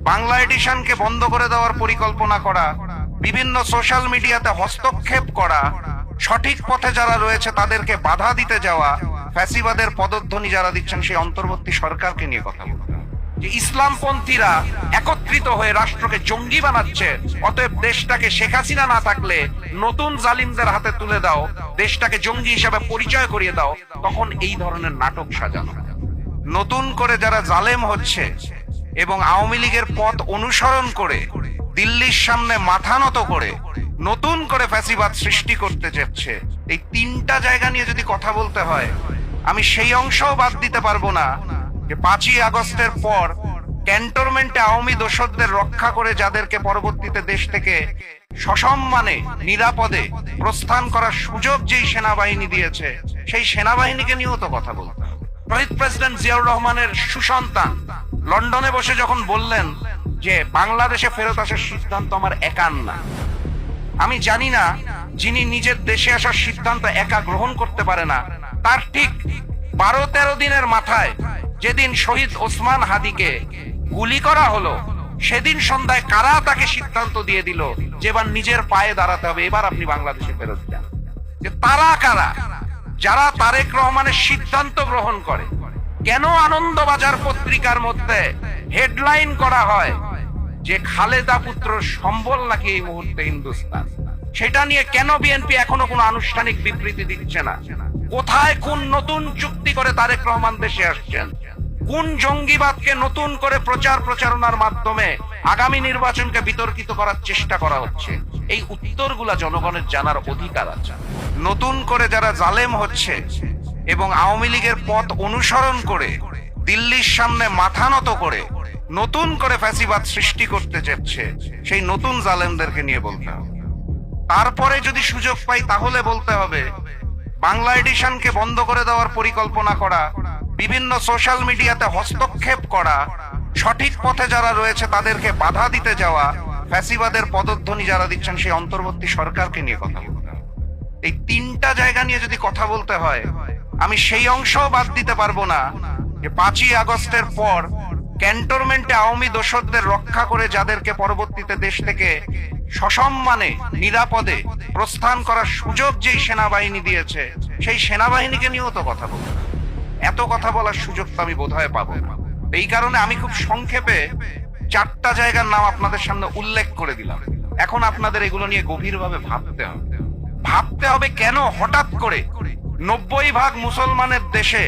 বাংলা এডিশনকে বন্ধ করে দেওয়ার পরিকল্পনা করা, বিভিন্ন সোশ্যাল মিডিয়াতে হস্তক্ষেপ করা, সঠিক পথে যারা রয়েছে তাদেরকে বাধা দিতে যাওয়া, ফ্যাসিবাদের পদধ্বনি যারা দিচ্ছেন সেই অন্তর্বর্তী সরকারকে নিয়ে কথা বলতে হবে। যে ইসলামপন্থীরা একত্রিত হয়ে রাষ্ট্রকে জঙ্গি বানাচ্ছে, অতএব দেশটাকে শেখ হাসিনা না থাকলে নতুন জালিমদের হাতে তুলে দাও, দেশটাকে জঙ্গি হিসেবে পরিচয় করিয়ে দাও, তখন এই ধরনের নাটক সাজানো। নতুন করে যারা জালেম হচ্ছে এবং আওয়ামী লীগের পথ অনুসরণ করে দিল্লির সামনে মাথা নত করে নতুন করে ফ্যাসিবাদ সৃষ্টি করতে যাচ্ছে, এই তিনটা জায়গা নিয়ে যদি কথা বলতে হয়, আমি সেই অংশও বাদ দিতে পারবো না যে 5ই আগস্টের পর ক্যান্টনমেন্টে আওয়ামী দোসরদের রক্ষা করে যাদেরকে পরবর্তীতে দেশ থেকে সসম্মানে নিরাপদে প্রস্থান করার সুযোগ যেই সেনাবাহিনী দিয়েছে, সেই সেনাবাহিনীকে নিয়েও তো কথা বলতে হবে। শহীদ প্রেসিডেন্ট জিয়াউর রহমানের সুসন্তান লন্ডনে বসে যখন বললেন যে বাংলাদেশে ফেরত আসার সিদ্ধান্ত আমার একার না, আমি জানি না যিনি নিজের দেশে আসার সিদ্ধান্ত একা গ্রহণ করতে পারে না, তার ঠিক 12-13 দিনের মাথায় যেদিন শহীদ ওসমান হাদিকে গুলি করা হলো, সেদিন সন্ধ্যায় কারা তাকে সিদ্ধান্ত দিয়ে দিল যে এবার নিজের পায়ে দাঁড়াতে হবে, এবার আপনি বাংলাদেশে ফেরত যান। যে তারা কারা যারা তারেক রহমানের সিদ্ধান্ত গ্রহণ করে? কেন আনন্দবাজার পত্রিকার মধ্যে হেডলাইন করা হয় যে খালেদা পুত্র সম্বল নাকি এই মুহূর্তে হিন্দুস্তান? সেটা নিয়ে কেন বিএনপি এখনো কোনো আনুষ্ঠানিক বিবৃতি দিচ্ছে না? কোথায় কোন নতুন চুক্তি করে তারেক রহমান দেশে আসছেন? কোন জঙ্গিবাদকে নতুন করে প্রচার প্রচারণার মাধ্যমে আগামী নির্বাচনকে বিতর্কিত করার চেষ্টা করা হচ্ছে? এই উত্তরগুলা জনগণের জানার অধিকার আছে। নতুন করে যারা জালেম হচ্ছে এবং আওয়ামী লীগের পথ অনুসরণ করে দিল্লির সামনে মাথা নত করে নতুন করে ফ্যাসিবাদ সৃষ্টি করতে যাচ্ছে, সেই নতুন জালেমদেরকে নিয়ে বলতে হবে। তারপরে যদি সুযোগ পাই তাহলে বলতে হবে বাংলা এডিশনকে বন্ধ করে দেওয়ার পরিকল্পনা করা, বিভিন্ন সোশ্যাল মিডিয়াতে হস্তক্ষেপ করা, সঠিক পথে যারা রয়েছে তাদেরকে বাধা দিতে যাওয়া, ফ্যাসিবাদের পদধ্বনি যারা দিচ্ছেন সেই অন্তর্বর্তী সরকারকে নিয়ে কথা বলতে হবে। এই তিনটা জায়গা নিয়ে যদি কথা বলতে হয়, আমি সেই অংশও বাদ দিতে পারবো না যে 5ই আগস্টের পর ক্যান্টনমেন্টে আওয়ামী দোসরদের রক্ষা করে যাদেরকে পরবর্তীতে দেশ থেকে সসম্মানে নিরাপদে প্রস্থান করার সুযোগ যেই সেনাবাহিনী দিয়েছে, সেই সেনাবাহিনীকে নিয়েও তো কথা বলবো। এত কথা বলার সুযোগ তো আমি বোধহয় পাবো না। এই কারণে আমি খুব সংক্ষেপে 4টা জায়গার নাম আপনাদের সামনে উল্লেখ করে দিলাম। এখন আপনাদের এগুলো নিয়ে গভীরভাবে ভাবতে হবে কেন হঠাৎ করে 90% মুসলমানের দেশে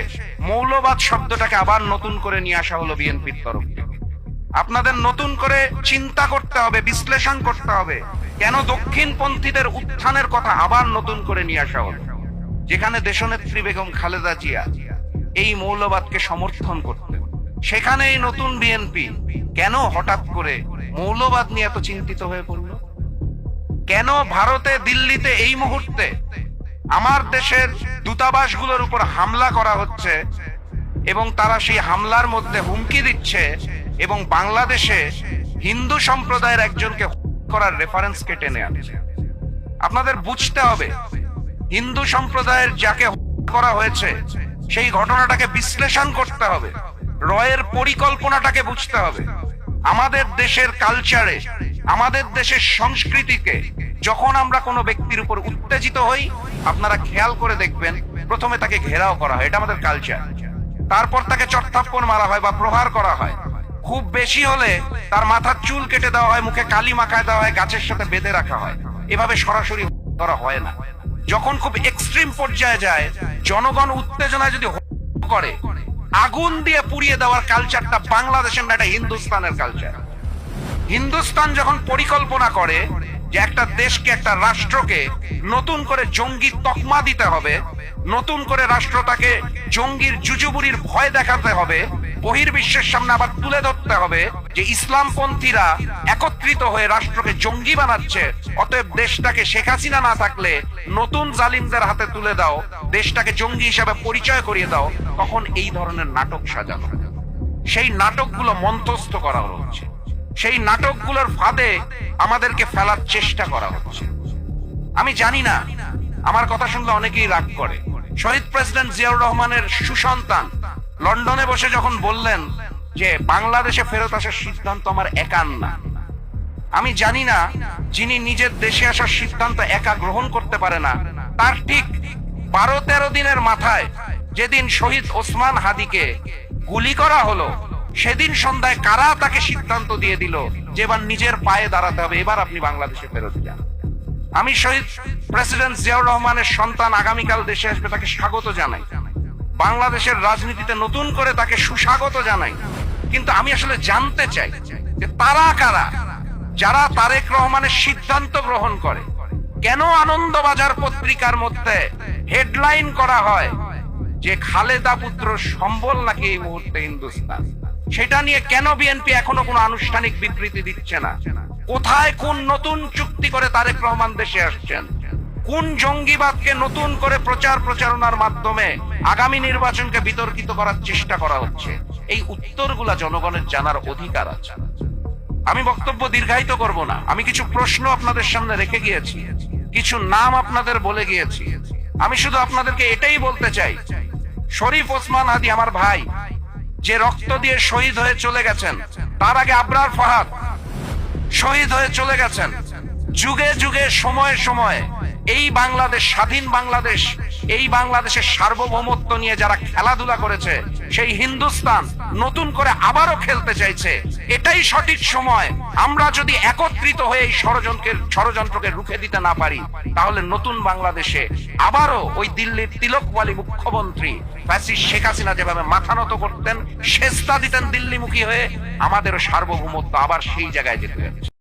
মৌলবাদ শব্দটাকে আবার নতুন করে নিয়ে আসা হলো বিএনপির তরফ থেকে। আপনাদের নতুন করে চিন্তা করতে হবে, বিশ্লেষণ করতে হবে কেন দক্ষিণপন্থীদের উত্থানের কথা আবার নতুন করে নিয়ে আসা হলো, যেখানে দেশনেত্রী বেগম খালেদা জিয়া এই মৌলবাদকে সমর্থন করতেন। সেখানে এই নতুন বিএনপি কেন হঠাৎ করে মৌলবাদ নিয়ে এত চিন্তিত হয়ে পড়ল? কেন ভারতে দিল্লিতে এই মুহূর্তে আমার দেশের দূতাবাসগুলোর উপর হামলা করা হচ্ছে এবং তারা সেই হামলার মধ্যে হুমকি দিচ্ছে এবং বাংলাদেশে হিন্দু সম্প্রদায়ের একজনকে করার রেফারেন্সকে টেনে আনছে? আপনাদের বুঝতে হবে হিন্দু সম্প্রদায়ের যাকে করা হয়েছে সেই ঘটনাটাকে বিশ্লেষণ করতে হবে, রয়ের পরিকল্পনাটাকে বুঝতে হবে। আমাদের দেশের কালচারে, আমাদের দেশের সংস্কৃতিকে যখন আমরা কোনো ব্যক্তির উপর উত্তেজিত হই, আপনারা খেয়াল করে দেখবেন প্রথমে তাকে ঘেরাও করা হয়, এটা আমাদের কালচার। তারপর তাকে চটথাপ্পড় মারা হয় বা প্রহার করা হয়। খুব বেশি হলে তার মাথার চুল কেটে দেওয়া হয়, মুখে কালি মাখায় দেওয়া হয়, গাছের সাথে বেঁধে রাখা হয়। এভাবে সরাসরি করা হয় না। যখন খুব এক্সট্রিম পর্যায়ে যায়, জনগণ উত্তেজনায় যদি করে আগুন দিয়ে পুড়িয়ে দেওয়ার কালচারটা বাংলাদেশের না, এটা হিন্দুস্তানের কালচার। হিন্দুস্তান যখন পরিকল্পনা করে যে একটা দেশকে, একটা রাষ্ট্রকে নতুন করে জঙ্গি তকমা দিতে হবে, নতুন করে রাষ্ট্রটাকে জঙ্গির জুজুবুরির ভয় দেখাতে হবে, বহির্বিশ্বের সামনে আবার তুলে ধরতে হবে যে ইসলামপন্থীরা একত্রিত হয়ে রাষ্ট্রকে জঙ্গি বানাচ্ছে, অতএব দেশটাকে শেখ হাসিনা না থাকলে নতুন জালিমদের হাতে তুলে দাও, দেশটাকে জঙ্গি হিসাবে পরিচয় করিয়ে দাও, তখন এই ধরনের নাটক সাজানো। সেই নাটকগুলো মন্থস্থ করা হচ্ছে, সেই নাটকগুলোর ফাঁদে আমাদেরকে ফেলার চেষ্টা করা হচ্ছে। আমি জানি না, আমার কথা শুনলে অনেকেই রাগ করে। শহীদ প্রেসিডেন্ট জিয়াউর রহমানের সুসন্তান লন্ডনে বসে যখন বললেন যে বাংলাদেশে ফেরত আসার সিদ্ধান্ত আমার একার না। আমি জানি না যিনি নিজের দেশে আসার সিদ্ধান্ত একা গ্রহণ করতে পারে না, তার ঠিক 12-13 দিনের মাথায় যেদিন শহীদ ওসমান হাদিকে গুলি করা হলো, সেদিন সন্ধ্যায় কারা তাকে সিদ্ধান্ত দিয়ে দিল যে এবার নিজের পায়ে দাঁড়াতে হবে, এবার আপনি বাংলাদেশে ফেরত যান। আমি শহীদ প্রেসিডেন্ট জিয়াউর রহমানের সন্তান আগামীকাল দেশে আসবে, তাকে স্বাগত জানাই। বাংলাদেশের রাজনীতিতে নতুন করে তাকে সুস্বাগত জানাই। কিন্তু আমি আসলে জানতে চাই যে তারা কারা যারা তারেক রহমানের সিদ্ধান্ত গ্রহণ করে। কেন আনন্দবাজার পত্রিকার মধ্যে হেডলাইন করা হয় যে খালেদা পুত্র সম্বল নাকি এই মুহূর্তে হিন্দুস্তান? সেটা নিয়ে কেন বিএনপি এখনো কোনো আনুষ্ঠানিক বিবৃতি দিচ্ছে না? কোথায় কোন নতুন চুক্তি করে তারেক রহমান দেশে আসছেন? কোন জঙ্গিবাদকে নতুন করে প্রচারণার মাধ্যমে আগামী নির্বাচনকে বিতর্কিত করার চেষ্টা করা হচ্ছে? এই উত্তরগুলা জনগণের জানার অধিকার আছে। আমি বক্তব্য দীর্ঘায়িত করব না। আমি কিছু প্রশ্ন আপনাদের সামনে রেখে গিয়েছি, কিছু নাম আপনাদের বলে গিয়েছি। আমি শুধু আপনাদেরকে এটাই বলতে চাই, শরীফ ওসমান হাদি আমার ভাই, যে রক্ত দিয়ে শহীদ হয়ে চলে গেছেন। তার আগে আবরার ফাহাদ শহীদ হয়ে চলে গেছেন। যুগে যুগে সময়ে সময়ে এই বাংলাদেশ, স্বাধীন বাংলাদেশ, এই বাংলাদেশের সার্বভৌমত্ব নিয়ে যারা খেলাধুলা করেছে, সেই হিন্দুস্তান নতুন করে আবারও খেলতে চাইছে। এটাই সঠিক সময়। আমরা যদি একত্রিত হয়ে এই ষড়যন্ত্রকে রুখে দিতে না পারি, তাহলে নতুন বাংলাদেশে আবারও ওই দিল্লির তিলকওয়ালী মুখ্যমন্ত্রী ফ্যাসিস্ট শেখ হাসিনা যেভাবে মাথা নত করতেন, সেজদা দিতেন দিল্লিমুখী হয়ে, আমাদেরও সার্বভৌমত্ব আবার সেই জায়গায় যেতে হবে।